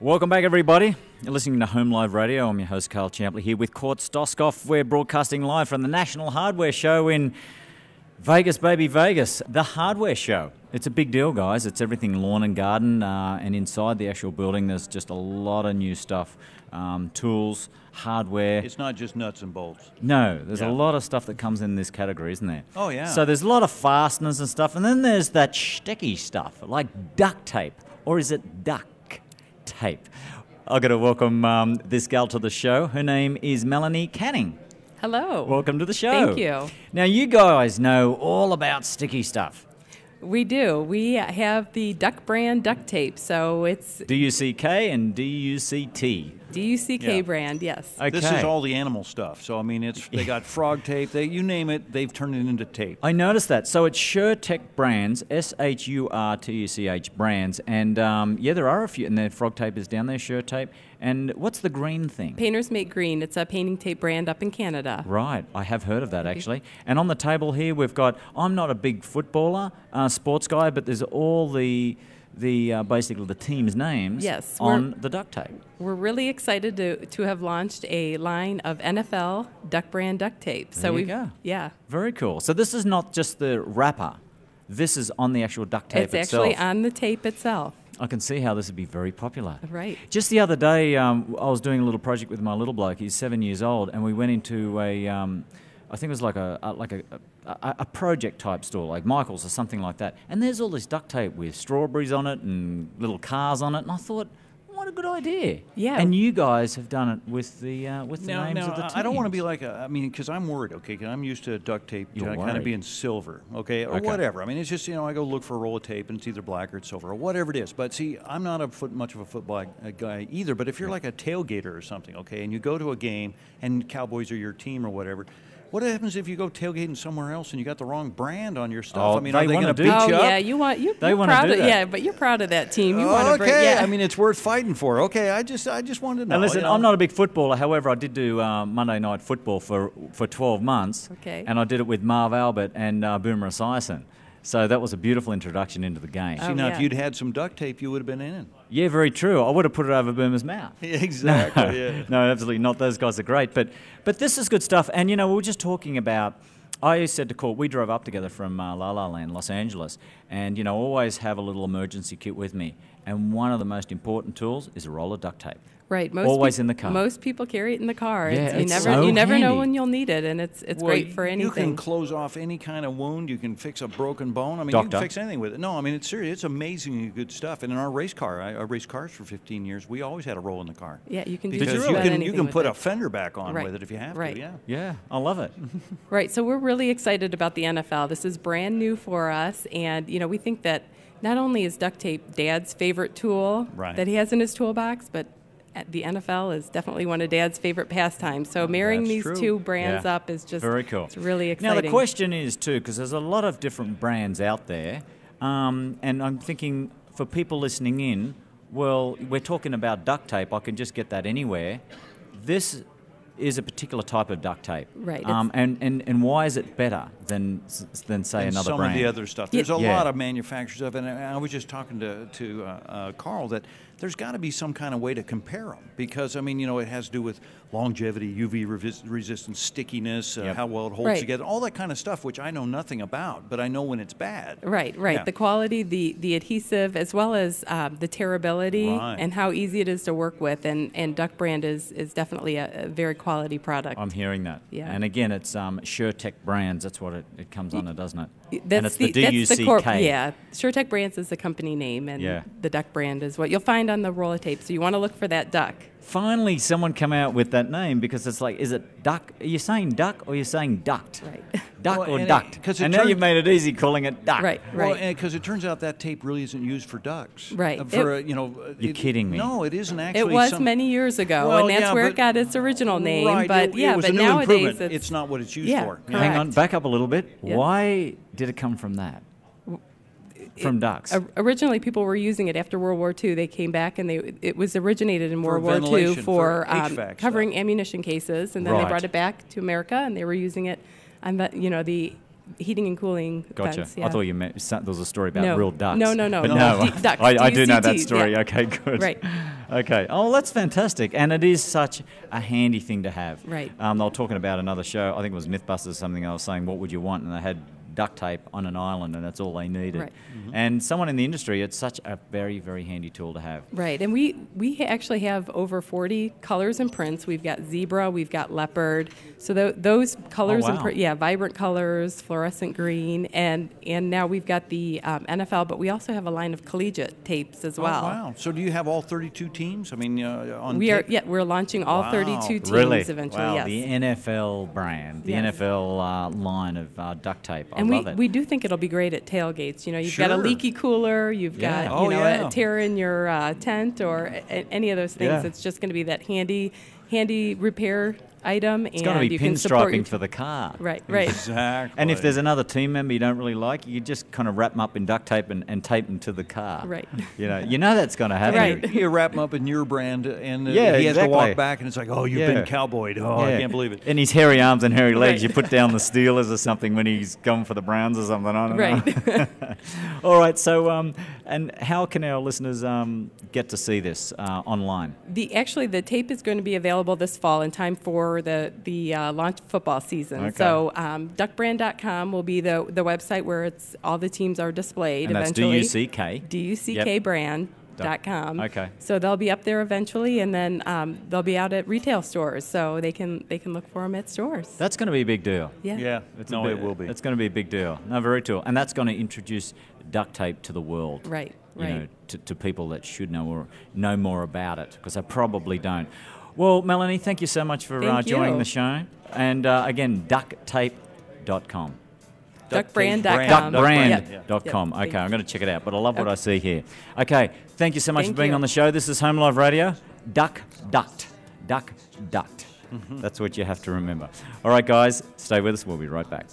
Welcome back, everybody. You're listening to Home Live Radio. I'm your host, Karl Champley, here with Cort Stoskopf. We're broadcasting live from the National Hardware Show in Vegas, baby, Vegas. The Hardware Show. It's a big deal, guys. It's everything lawn and garden, and inside the actual building, there's just a lot of new stuff. Tools, hardware. It's not just nuts and bolts. No, there's a lot of stuff that comes in this category, isn't there? Oh, yeah. So there's a lot of fasteners and stuff, and then there's that sticky stuff, like duct tape. Or is it duct tape? I've got to welcome this gal to the show. Her name is Melanie Canning. Hello. Welcome to the show. Thank you. Now, you guys know all about sticky stuff. We do. We have the Duct brand duct tape, so it's D-U-C-K and D-U-C-T. D-U-C-K brand, yes. Okay. This is all the animal stuff. So, I mean, they got frog tape. You name it, they've turned it into tape. I noticed that. So it's SureTech brands, S-H-U-R-T-U-C-H brands. And, there are a few. And the frog tape is down there, SureTape. And what's the green thing? Painters Make Green. It's a painting tape brand up in Canada. Right. I have heard of that, actually. And on the table here, we've got, I'm not a big footballer, sports guy, but there's all the basically the team's names on the duct tape. We're really excited to have launched a line of NFL Duct brand duct tape. So there you go. Yeah. Very cool. So this is not just the wrapper. This is on the actual duct tape itself. It's actually on the tape itself. I can see how this would be very popular. Right. Just the other day, I was doing a little project with my little bloke. He's 7 years old, and we went into I think it was like a project type store, like Michael's or something like that. And there's all this duct tape with strawberries on it and little cars on it. And I thought, what a good idea! Yeah. And you guys have done it with the names of the teams. I don't want to be like because I'm worried, okay, because I'm used to duct tape kind of being silver, okay, or whatever. I mean, it's just, I go look for a roll of tape and it's either black or it's silver or whatever it is. But see, I'm not much of a football guy either, but if you're like a tailgater or something, okay, and you go to a game and Cowboys are your team or whatever, what happens if you go tailgating somewhere else and you got the wrong brand on your stuff? Oh, I mean, are they going to beat you you up? up? Yeah, you're proud of that. Yeah, but you're proud of that team. You want to bring, I mean, it's worth fighting for. Okay, I just wanted to know. And listen, I'm not a big footballer. However, I did do Monday Night Football for 12 months. Okay. And I did it with Marv Albert and Boomer Esiason. So that was a beautiful introduction into the game. See, now, if you'd had some duct tape, you would have been in it. Yeah, very true. I would have put it over Boomer's mouth. Exactly. No, absolutely not. Those guys are great. But this is good stuff. And, we were just talking about, I said to Cort, we drove up together from La La Land, Los Angeles, and, always have a little emergency kit with me. And one of the most important tools is a roll of duct tape. Right. Always in the car. Most people carry it in the car. Yeah, you never know when you'll need it, and it's great for anything. You can close off any kind of wound. You can fix a broken bone. I mean, Doctor. You can fix anything with it. No, I mean, it's serious. It's amazingly good stuff. And in our race car, I raced cars for 15 years. We always had a roll in the car. Yeah, you can do because you can put a fender back on right. with it if you have right. to. Yeah. Yeah, I love it. Right. So we're really excited about the NFL. This is brand new for us, and we think that not only is duct tape Dad's favorite tool that he has in his toolbox, but the NFL is definitely one of Dad's favorite pastimes. So marrying these two brands up is just very cool. It's really exciting. Now the question is too, because there's a lot of different brands out there, and I'm thinking for people listening in, well, we're talking about duct tape. I can just get that anywhere. This is a particular type of duct tape, right? And why is it better than say another some brand? Of the other stuff. There's a lot of manufacturers of it, and I was just talking to Karl that there's got to be some kind of way to compare them because, I mean, it has to do with longevity, UV resistance, stickiness, how well it holds together, all that kind of stuff, which I know nothing about, but I know when it's bad. Right. Yeah. The quality, the adhesive, as well as the tearability and how easy it is to work with, and Duct brand is definitely a very quality product. I'm hearing that. Yeah. And again, it's SureTech brands. That's what it comes under, doesn't it? And it's the D-U-C-K. Yeah. SureTech brands is the company name, and the Duct brand is what you'll find on the roll of tape. So you want to look for that duck. Finally, someone come out with that name because it's like, is it duck? Are you saying duck or are you saying duct? Right. Duck or duct? And now you've made it easy calling it duck. Right. Well, because it turns out that tape really isn't used for ducks. Right. You're kidding me. No, it isn't actually. It was many years ago, and that's where it got its original name. Right. But but nowadays it's not what it's used for. Correct. Hang on, back up a little bit. Yeah. Why did it come from that? From ducks. Originally, people were using it after World War II. They came back, and it was originated in World War II for covering ammunition cases, and then they brought it back to America, and they were using it on the heating and cooling. Gotcha. Vents, yeah. I thought you meant there was a story about real ducks. No. But no, Ducks. I do know that DUCT, story. yeah. Okay, good. Right. Okay. Oh, that's fantastic. And it is such a handy thing to have. Right. They were talking about another show, I think it was Mythbusters or something, I was saying, what would you want? And they had duct tape on an island, and that's all they needed. Right. And someone in the industry, it's such a very, very handy tool to have. Right, and we actually have over 40 colors and prints. We've got zebra, we've got leopard. So those colors and vibrant colors, fluorescent green, and now we've got the NFL, but we also have a line of collegiate tapes as well. Oh, wow. So do you have all 32 teams? I mean, on tape? We're launching all 32 teams eventually. Wow, yes. the NFL brand, the NFL line of duct tape. I love it. We do think it'll be great at tailgates. You've got a leaky cooler, you've got a tear in your tent, or any of those things. Yeah. It's just going to be that handy repair item. It's going to be pinstriping for the car. Right. Exactly. And if there's another team member you don't really like, you just kind of wrap them up in duct tape and tape them to the car. Right. You know that's going to happen. Right. You wrap them up in your brand, and he exactly. has to walk back, and it's like, oh, you've been cowboyed. Oh, I can't believe it. And his hairy arms and hairy legs, you put down the Steelers or something when he's gone for the Browns or something. I don't know. All right. So, and how can our listeners get to see this online? The tape is going to be available this fall in time for the launch football season. Okay. So ductbrand.com will be the website where all the teams are displayed. And eventually. That's D-U-C-K. D-U-C-K brand.com. Okay. So they'll be up there eventually, and then they'll be out at retail stores, so they can look for them at stores. That's going to be a big deal. Yeah. It will be. It's going to be a big deal. No, very cool. And that's going to introduce duct tape to the world. Right. You know, to people that should know more about it, because they probably don't. Well, Melanie, thank you so much for joining the show. And again, ducttape.com. Ductbrand.com. Ductbrand.com. Okay, I'm going to check it out, but I love what I see here. Okay, thank you so much for being on the show. This is Home Live Radio. Duct. That's what you have to remember. All right, guys, stay with us. We'll be right back.